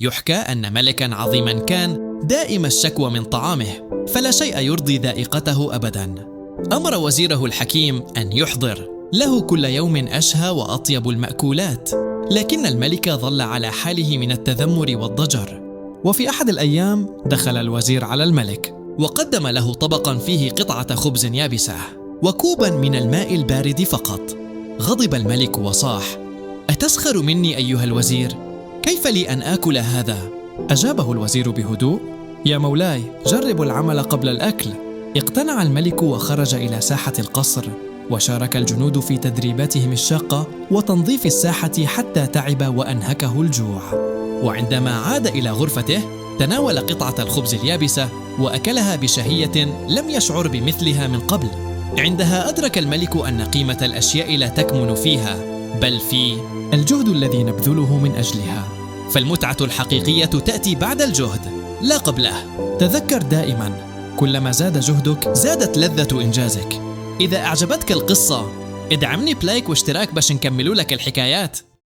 يحكى أن ملكاً عظيماً كان دائم الشكوى من طعامه، فلا شيء يرضي ذائقته أبداً. أمر وزيره الحكيم أن يحضر له كل يوم أشهى وأطيب المأكولات، لكن الملك ظل على حاله من التذمر والضجر. وفي أحد الأيام دخل الوزير على الملك وقدم له طبقاً فيه قطعة خبز يابسة وكوباً من الماء البارد فقط. غضب الملك وصاح: أتسخر مني أيها الوزير؟ كيف لي أن آكل هذا؟ أجابه الوزير بهدوء: يا مولاي، جربوا العمل قبل الأكل. اقتنع الملك وخرج إلى ساحة القصر، وشارك الجنود في تدريباتهم الشاقة وتنظيف الساحة حتى تعب وأنهكه الجوع. وعندما عاد إلى غرفته تناول قطعة الخبز اليابسة وأكلها بشهية لم يشعر بمثلها من قبل. عندها أدرك الملك أن قيمة الأشياء لا تكمن فيها، بل في الجهد الذي نبذله من أجلها. فالمتعة الحقيقية تأتي بعد الجهد لا قبله. تذكر دائما، كلما زاد جهدك زادت لذة إنجازك. إذا أعجبتك القصة ادعمني بلايك واشتراك باش نكملوا لك الحكايات.